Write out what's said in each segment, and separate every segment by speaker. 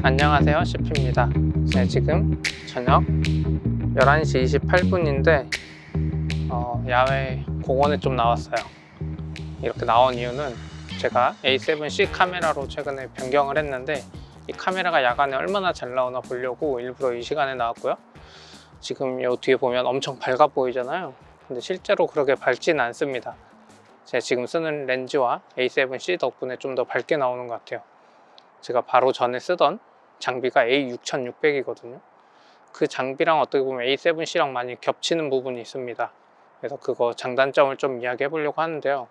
Speaker 1: 안녕하세요, CP입니다. 네, 지금 저녁 11시 28분인데 야외 공원에 좀 나왔어요. 이렇게 나온 이유는 제가 A7C 카메라로 최근에 변경을 했는데 이 카메라가 야간에 얼마나 잘 나오나 보려고 일부러 이 시간에 나왔고요. 지금 요 뒤에 보면 엄청 밝아 보이잖아요. 근데 실제로 그렇게 밝지는 않습니다. 제가 지금 쓰는 렌즈와 A7C 덕분에 좀 더 밝게 나오는 것 같아요. 제가 바로 전에 쓰던 장비가 A6600이거든요. 그 장비랑 어떻게 보면 A7C랑 많이 겹치는 부분이 있습니다. 그래서 그거 장단점을 좀 이야기해 보려고 하는데요.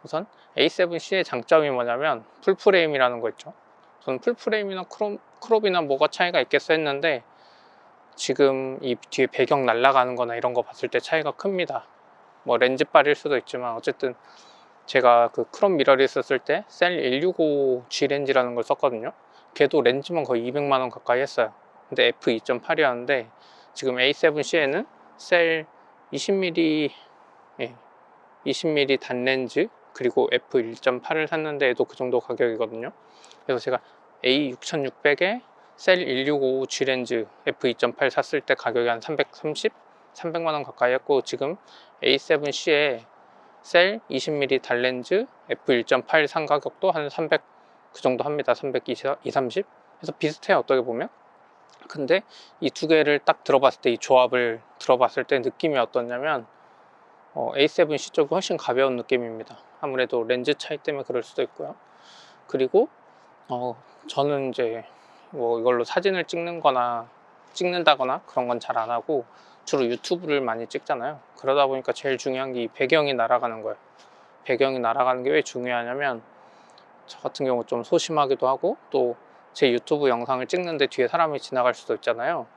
Speaker 1: 우선 A7C의 장점이 뭐냐면 풀프레임이라는 거 있죠. 저는 풀프레임이나 크롭이나 뭐가 차이가 있겠어 했는데 지금 이 뒤에 배경 날아가는 거나 이런 거 봤을 때 차이가 큽니다. 뭐 렌즈빨일 수도 있지만 어쨌든 제가 그 크롭 미러리스 쓸 때 셀 165G 렌즈라는 걸 썼거든요. 걔도 렌즈만 거의 200만원 가까이 했어요. 근데 f2.8이었는데 지금 A7C에는 셀 20mm 20mm 단렌즈 그리고 f1.8을 샀는데 얘도 그 정도 가격이거든요. 그래서 제가 A6600에 셀 1655G 렌즈 f2.8 샀을 때 가격이 한 330? 300만원 가까이 했고 지금 A7C에 셀 20mm 단렌즈 f1.8 산 가격도 한 300 그 정도 합니다. 320, 30? 그래서 비슷해요, 어떻게 보면. 근데 이 두 개를 딱 들어봤을 때, 이 조합을 들어봤을 때 느낌이 어떠냐면 A7C 쪽이 훨씬 가벼운 느낌입니다. 아무래도 렌즈 차이 때문에 그럴 수도 있고요. 그리고 저는 이제 뭐 이걸로 사진을 찍는다거나 그런 건 잘 안 하고 주로 유튜브를 많이 찍잖아요. 그러다 보니까 제일 중요한 게 이 배경이 날아가는 거예요. 배경이 날아가는 게 왜 중요하냐면 저 같은 경우 좀 소심하기도 하고 또 제 유튜브 영상을 찍는데 뒤에 사람이 지나갈 수도 있잖아요.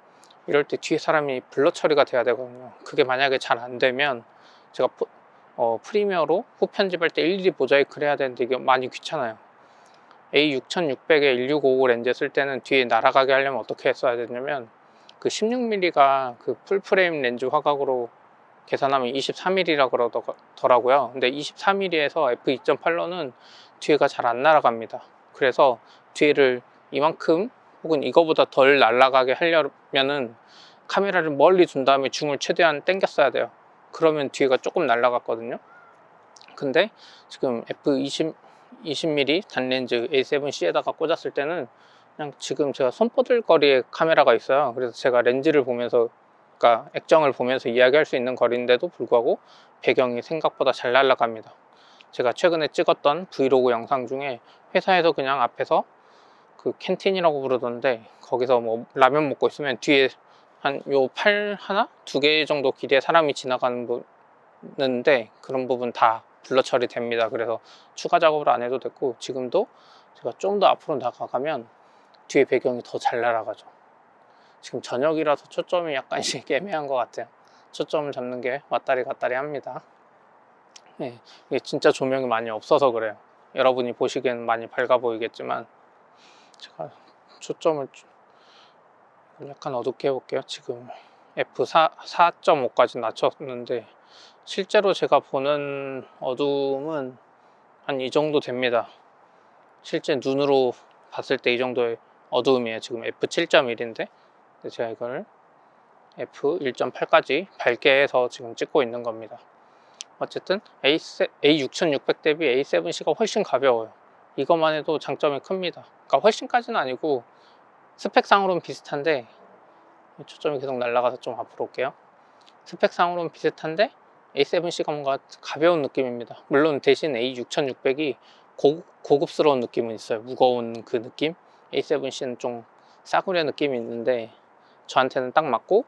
Speaker 1: 이럴 때 뒤에 사람이 블러 처리가 돼야 되거든요. 그게 만약에 잘 안 되면 제가 프리미어로 후편집할 때 일일이 모자이크를 해야 되는데 이게 많이 귀찮아요. A6600에 1655 렌즈 쓸 때는 뒤에 날아가게 하려면 어떻게 했어야 되냐면 그 16mm가 그 풀프레임 렌즈 화각으로 계산하면 23mm라 그러더라고요. 근데 23mm에서 f2.8로는 뒤에가 잘 안 날아갑니다. 그래서 뒤에를 이만큼 혹은 이거보다 덜 날아가게 하려면은 카메라를 멀리 둔 다음에 줌을 최대한 당겼어야 돼요. 그러면 뒤에가 조금 날아갔거든요. 근데 지금 f20mm 단렌즈 A7C에다가 꽂았을 때는 그냥 지금 제가 손 뻗을 거리에 카메라가 있어요. 그래서 제가 렌즈를 보면서, 그러니까 액정을 보면서 이야기할 수 있는 거리인데도 불구하고 배경이 생각보다 잘 날아갑니다. 제가 최근에 찍었던 브이로그 영상 중에 회사에서 그냥 앞에서 그 캔틴이라고 부르던데 거기서 뭐 라면 먹고 있으면 뒤에 한 요 팔 하나? 두 개 정도 길이의 사람이 지나가는데 그런 부분 다 블러 처리 됩니다. 그래서 추가 작업을 안 해도 됐고 지금도 제가 좀 더 앞으로 나가가면 뒤에 배경이 더 잘 날아가죠. 지금 저녁이라서 초점이 약간씩 애매한 것 같아요. 초점을 잡는 게 왔다리 갔다리 합니다. 네, 이게 진짜 조명이 많이 없어서 그래요. 여러분이 보시기에는 많이 밝아 보이겠지만 제가 초점을 약간 어둡게 해볼게요. 지금 f4.5까지 낮췄는데 실제로 제가 보는 어두움은 한 이 정도 됩니다. 실제 눈으로 봤을 때 이 정도의 어두움이에요. 지금 f7.1인데 제가 이걸 f1.8까지 밝게 해서 지금 찍고 있는 겁니다. 어쨌든 A6600 대비 A7C가 훨씬 가벼워요. 이것만 해도 장점이 큽니다. 그러니까 훨씬까지는 아니고 스펙상으로는 비슷한데 초점이 계속 날아가서 좀 앞으로 올게요. 스펙상으로는 비슷한데 A7C가 뭔가 가벼운 느낌입니다. 물론 대신 A6600이 고급스러운 느낌은 있어요. 무거운 그 느낌. A7C는 좀 싸구려 느낌이 있는데 저한테는 딱 맞고,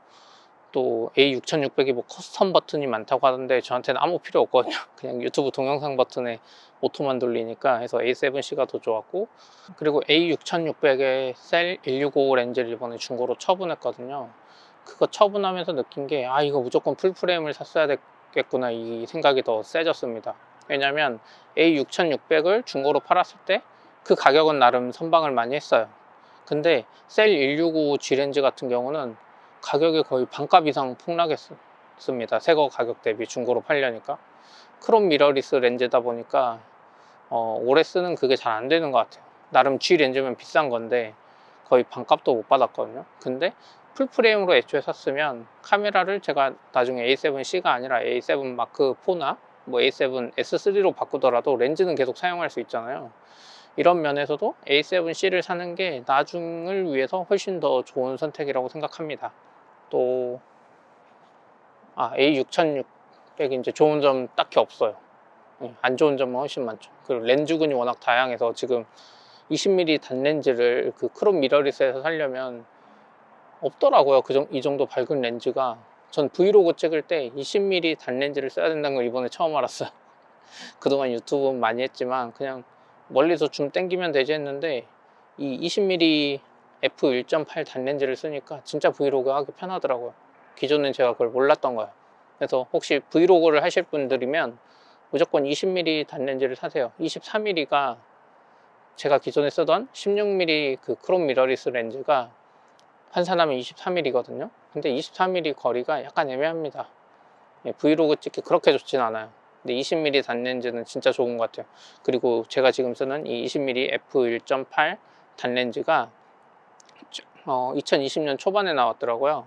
Speaker 1: 또 A6600이 뭐 커스텀 버튼이 많다고 하던데 저한테는 아무 필요 없거든요. 그냥 유튜브 동영상 버튼에 오토만 돌리니까. 해서 A7C가 더 좋았고, 그리고 A6600에 셀 165 렌즈를 이번에 중고로 처분했거든요. 그거 처분하면서 느낀 게 이거 무조건 풀프레임을 샀어야 되겠구나, 이 생각이 더 세졌습니다. 왜냐면 A6600을 중고로 팔았을 때 그 가격은 나름 선방을 많이 했어요. 근데 셀 165 G 렌즈 같은 경우는 가격이 거의 반값 이상 폭락했습니다. 새거 가격 대비 중고로 팔려니까. 크롭 미러리스 렌즈다 보니까 오래 쓰는 그게 잘 안 되는 것 같아요. 나름 G 렌즈면 비싼 건데 거의 반값도 못 받았거든요. 근데 풀프레임으로 애초에 샀으면 카메라를 제가 나중에 A7C가 아니라 A7 마크 4나 뭐 A7 S3로 바꾸더라도 렌즈는 계속 사용할 수 있잖아요. 이런 면에서도 A7C를 사는 게 나중을 위해서 훨씬 더 좋은 선택이라고 생각합니다. 또 A6600이 이제 좋은 점 딱히 없어요. 안 좋은 점은 훨씬 많죠. 그리고 렌즈군이 워낙 다양해서 지금 20mm 단렌즈를 그 크롬 미러리스에서 사려면 없더라고요. 이 정도 밝은 렌즈가. 전 브이로그 찍을 때 20mm 단렌즈를 써야 된다는 걸 이번에 처음 알았어요. 그동안 유튜브는 많이 했지만 그냥 멀리서 줌 땡기면 되지 했는데 이 20mm f1.8 단렌즈를 쓰니까 진짜 브이로그 하기 편하더라고요. 기존엔 제가 그걸 몰랐던 거예요. 그래서 혹시 브이로그를 하실 분들이면 무조건 20mm 단렌즈를 사세요. 24mm가 제가 기존에 쓰던 16mm 그 크롬 미러리스 렌즈가 환산하면 23mm거든요. 근데 23mm 거리가 약간 애매합니다. 브이로그 찍기 그렇게 좋진 않아요. 근데 20mm 단렌즈는 진짜 좋은 것 같아요. 그리고 제가 지금 쓰는 이 20mm f1.8 단렌즈가 2020년 초반에 나왔더라고요.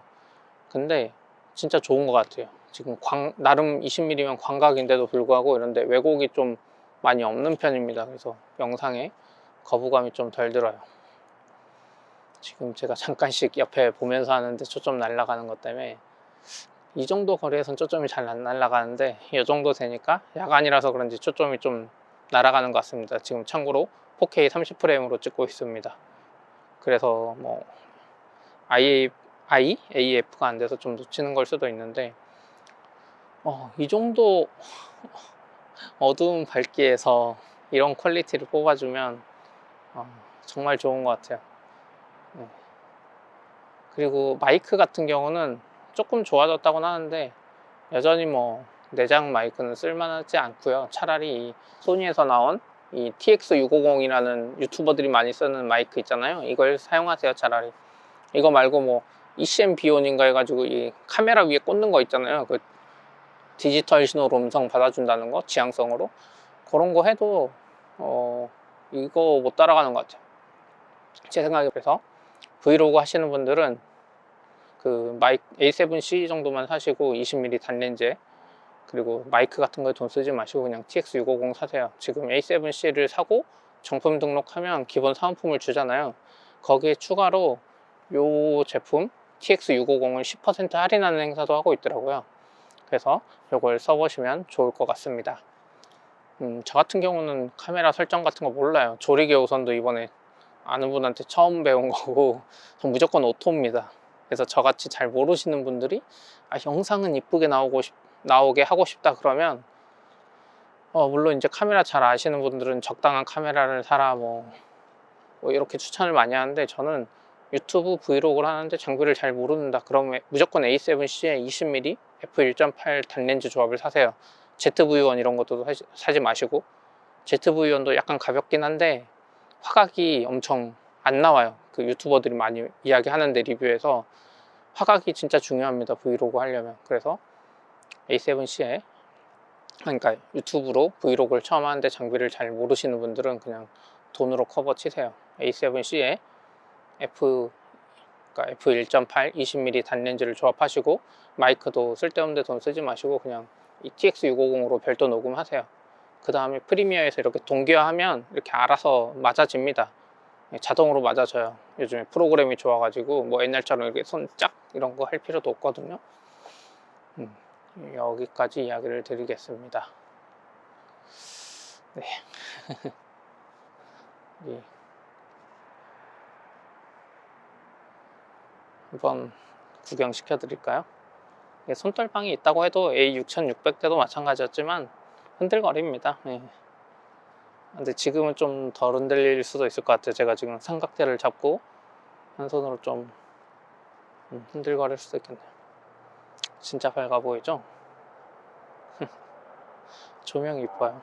Speaker 1: 근데 진짜 좋은 것 같아요. 지금 나름 20mm면 광각인데도 불구하고 이런데 왜곡이 좀 많이 없는 편입니다. 그래서 영상에 거부감이 좀 덜 들어요. 지금 제가 잠깐씩 옆에 보면서 하는데 초점 날아가는 것 때문에 이 정도 거리에선 초점이 잘 안 날아가는데 이 정도 되니까 야간이라서 그런지 초점이 좀 날아가는 것 같습니다. 지금 참고로 4K 30프레임으로 찍고 있습니다. 그래서 뭐 AF가 안 돼서 좀 놓치는 걸 수도 있는데 이 정도 어두운 밝기에서 이런 퀄리티를 뽑아주면 정말 좋은 것 같아요. 그리고 마이크 같은 경우는 조금 좋아졌다고는 하는데 여전히 뭐 내장 마이크는 쓸만하지 않고요. 차라리 이 소니에서 나온 이 TX650이라는 유튜버들이 많이 쓰는 마이크 있잖아요. 이걸 사용하세요. 차라리 이거 말고 뭐 ECM 비온인가 해가지고 이 카메라 위에 꽂는 거 있잖아요. 그 디지털 신호로 음성 받아준다는 거, 지향성으로 그런 거 해도 이거 못 따라가는 것 같아요. 제 생각에. 그래서 브이로그 하시는 분들은 그 A7C 정도만 사시고 20mm 단렌즈 그리고 마이크 같은 거에 돈 쓰지 마시고 그냥 TX650 사세요. 지금 A7C를 사고 정품 등록하면 기본 사은품을 주잖아요. 거기에 추가로 요 제품 TX650을 10% 할인하는 행사도 하고 있더라고요. 그래서 이걸 써보시면 좋을 것 같습니다. 저 같은 경우는 카메라 설정 같은 거 몰라요. 조리개 우선도 이번에 아는 분한테 처음 배운 거고 전 무조건 오토입니다. 그래서 저같이 잘 모르시는 분들이 영상은 이쁘게 나오게 하고 싶다 그러면 물론 이제 카메라 잘 아시는 분들은 적당한 카메라를 사라 뭐 이렇게 추천을 많이 하는데 저는 유튜브 브이로그를 하는데 장비를 잘 모른다 그러면 무조건 A7C에 20mm f1.8 단렌즈 조합을 사세요. ZV-1 이런 것도 사지 마시고 ZV-1도 약간 가볍긴 한데 화각이 엄청 안 나와요. 그 유튜버들이 많이 이야기하는데 리뷰에서 화각이 진짜 중요합니다. 브이로그 하려면. 그래서 A7C에 그러니까 유튜브로 브이로그를 처음 하는데 장비를 잘 모르시는 분들은 그냥 돈으로 커버 치세요. A7C에 그러니까 f1.8 20mm 단렌즈를 조합하시고 마이크도 쓸데없는데 돈 쓰지 마시고 그냥 이 TX650으로 별도 녹음하세요. 그 다음에 프리미어에서 이렇게 동기화하면 이렇게 알아서 맞아집니다. 자동으로 맞아져요. 요즘에 프로그램이 좋아가지고 뭐 옛날처럼 이렇게 손짝 이런 거 할 필요도 없거든요. 여기까지 이야기를 드리겠습니다. 네. 예. 한번 구경시켜 드릴까요? 손떨방이 있다고 해도 A6600대도 마찬가지였지만 흔들거립니다. 예. 근데 지금은 좀 덜 흔들릴 수도 있을 것 같아요. 제가 지금 삼각대를 잡고 한 손으로 좀 흔들거릴 수도 있겠네요. 진짜 밝아 보이죠? 조명이 이뻐요.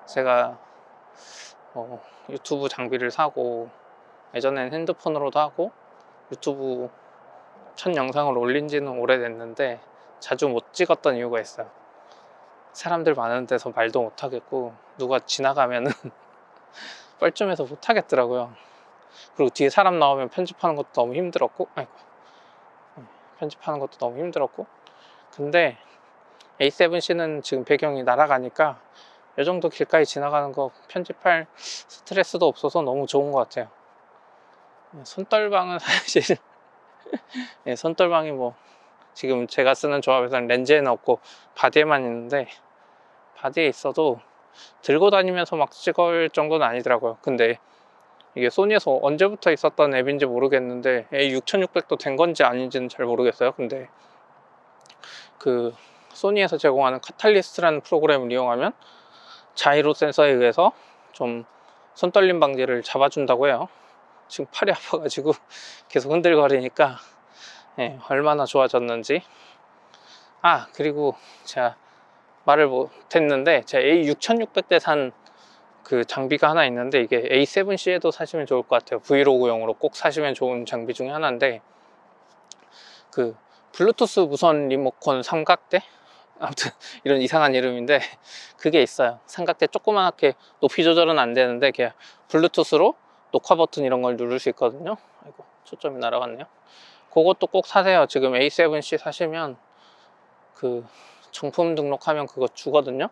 Speaker 1: 제가 유튜브 장비를 사고 예전엔 핸드폰으로도 하고 유튜브 첫 영상을 올린 지는 오래됐는데 자주 못 찍었던 이유가 있어요. 사람들 많은 데서 말도 못 하겠고 누가 지나가면은 뻘쭘해서 못 하겠더라고요. 그리고 뒤에 사람 나오면 편집하는 것도 너무 힘들었고, 아이고, 편집하는 것도 너무 힘들었고. 근데 A7C는 지금 배경이 날아가니까 이 정도 길가에 지나가는 거 편집할 스트레스도 없어서 너무 좋은 것 같아요. 손떨방은 사실 손떨방이 뭐 지금 제가 쓰는 조합에서는 렌즈에는 없고 바디에만 있는데, 바디에 있어도 들고 다니면서 막 찍을 정도는 아니더라고요. 근데 이게 소니에서 언제부터 있었던 앱인지 모르겠는데 A6600도 된 건지 아닌지는 잘 모르겠어요. 근데 그 소니에서 제공하는 카탈리스트라는 프로그램을 이용하면 자이로 센서에 의해서 좀 손떨림 방지를 잡아준다고 해요. 지금 팔이 아파가지고 계속 흔들거리니까 얼마나 좋아졌는지. 그리고 제가 말을 못했는데 제가 A6600대 산 그 장비가 하나 있는데, 이게 A7C에도 사시면 좋을 것 같아요. 브이로그용으로 꼭 사시면 좋은 장비 중에 하나인데, 그 블루투스 무선 리모컨 삼각대? 아무튼 이런 이상한 이름인데 그게 있어요. 삼각대 조그맣게, 높이 조절은 안 되는데 그냥 블루투스로 녹화 버튼 이런 걸 누를 수 있거든요. 아이고, 초점이 날아갔네요. 그것도 꼭 사세요. 지금 A7C 사시면 그 정품 등록하면 그거 주거든요.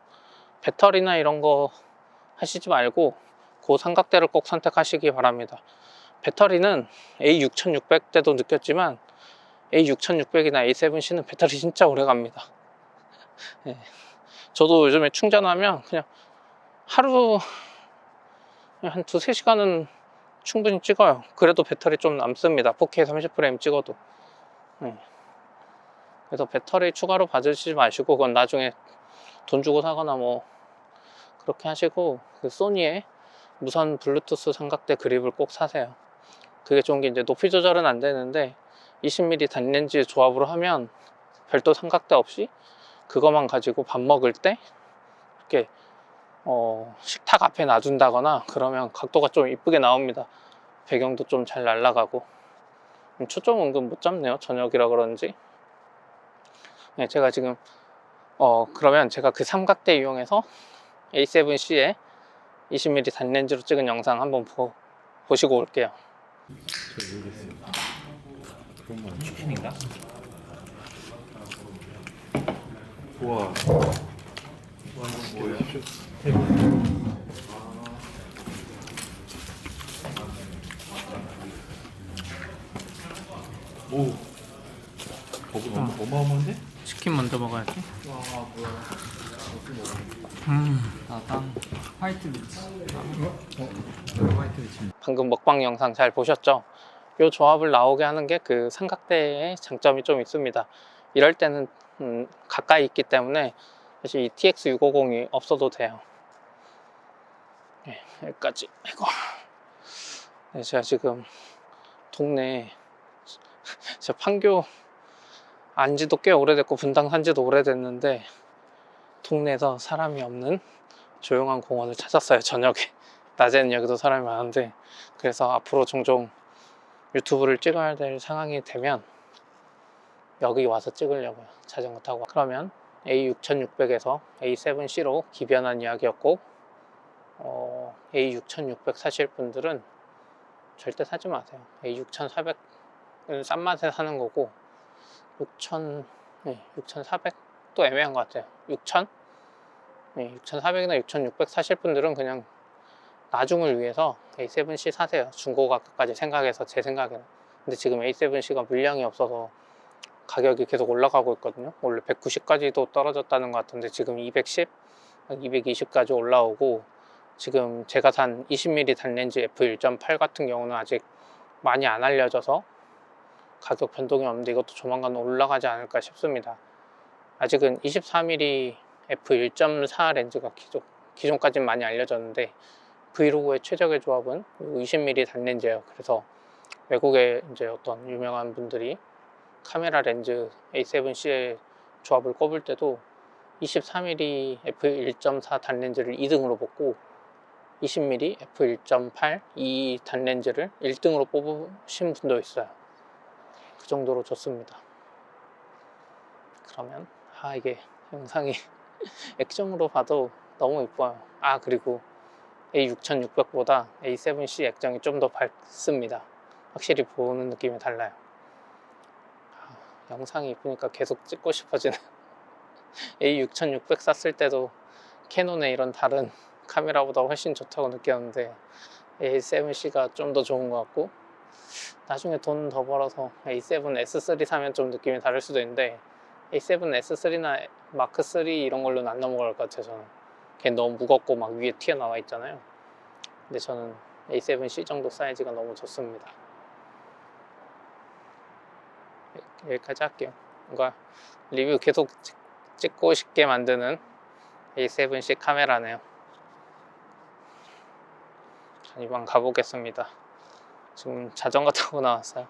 Speaker 1: 배터리나 이런 거 하시지 말고 그 삼각대를 꼭 선택하시기 바랍니다. 배터리는 A6600 때도 느꼈지만 A6600이나 A7C는 배터리 진짜 오래 갑니다. 저도 요즘에 충전하면 그냥 하루 한 2~3시간은 충분히 찍어요. 그래도 배터리 좀 남습니다. 4K 30프레임 찍어도. 그래서 배터리 추가로 받으시지 마시고, 그건 나중에 돈 주고 사거나 뭐 그렇게 하시고, 그 소니의 무선 블루투스 삼각대 그립을 꼭 사세요. 그게 좋은 게 이제 높이 조절은 안 되는데 20mm 단렌즈 조합으로 하면 별도 삼각대 없이 그거만 가지고 밥 먹을 때 이렇게 식탁 앞에 놔둔다거나 그러면 각도가 좀 이쁘게 나옵니다. 배경도 좀 잘 날아가고. 초점 은근 못 잡네요. 저녁이라 그런지. 제가 지금 그러면 제가 그 삼각대 이용해서 A7C에 20mm 단렌즈로 찍은 영상 한번 보시고 올게요.
Speaker 2: 잘 모르겠어요. 그런 건 치킨인가? 우와. 와, 이거 뭐예요? 오. 버그 너무 어마어마한데?
Speaker 1: 치킨 먼저 먹어야지.
Speaker 2: 와, 뭐야.
Speaker 3: 땅 화이트 비치. 화이트 비치.
Speaker 1: 방금 먹방 영상 잘 보셨죠? 이 조합을 나오게 하는 게 그 삼각대의 장점이 좀 있습니다. 이럴 때는 가까이 있기 때문에 사실 이 TX650이 없어도 돼요. 여기까지. 아이고. 제가 지금 동네, 제가 판교 안지도 꽤 오래됐고 분당 산지도 오래됐는데 동네에서 사람이 없는 조용한 공원을 찾았어요. 저녁에. 낮에는 여기도 사람이 많은데, 그래서 앞으로 종종 유튜브를 찍어야 될 상황이 되면 여기 와서 찍으려고요. 자전거 타고. 그러면 A6600에서 A7C로 기변한 이야기였고, A6600 사실 분들은 절대 사지 마세요. A6400은 싼 맛에 사는 거고, 6400도 애매한 것 같아요. 6000? 6400이나 6600 사실 분들은 그냥 나중을 위해서 A7C 사세요. 중고가까지 생각해서, 제 생각에는. 근데 지금 A7C가 물량이 없어서 가격이 계속 올라가고 있거든요. 원래 190까지도 떨어졌다는 것 같은데 지금 210, 220까지 올라오고, 지금 제가 산 20mm 단렌즈 f1.8 같은 경우는 아직 많이 안 알려져서 가격 변동이 없는데 이것도 조만간 올라가지 않을까 싶습니다. 아직은 24mm f1.4 렌즈가 기존까지는 많이 알려졌는데 브이로그의 최적의 조합은 20mm 단렌즈예요. 그래서 외국의 이제 어떤 유명한 분들이 카메라 렌즈 A7C의 조합을 꼽을 때도 24mm f1.4 단렌즈를 2등으로 뽑고 20mm f1.8 이 단렌즈를 1등으로 뽑으신 분도 있어요. 그 정도로 좋습니다. 그러면 이게 영상이 액정으로 봐도 너무 이뻐요. 그리고 A6600보다 A7C 액정이 좀 더 밝습니다. 확실히 보는 느낌이 달라요. 영상이 이쁘니까 계속 찍고 싶어지네. A6600 샀을 때도 캐논의 이런 다른 카메라보다 훨씬 좋다고 느꼈는데 A7C가 좀 더 좋은 것 같고, 나중에 돈 더 벌어서 A7S3 사면 좀 느낌이 다를 수도 있는데 A7S3나 마크3 이런 걸로는 안 넘어갈 것 같아요. 저는 걔 너무 무겁고 막 위에 튀어나와 있잖아요. 근데 저는 A7C 정도 사이즈가 너무 좋습니다. 여기까지 할게요. 뭔가 리뷰 계속 찍고 싶게 만드는 A7C 카메라네요. 자, 이만 가보겠습니다. 지금 자전거 타고 나왔어요.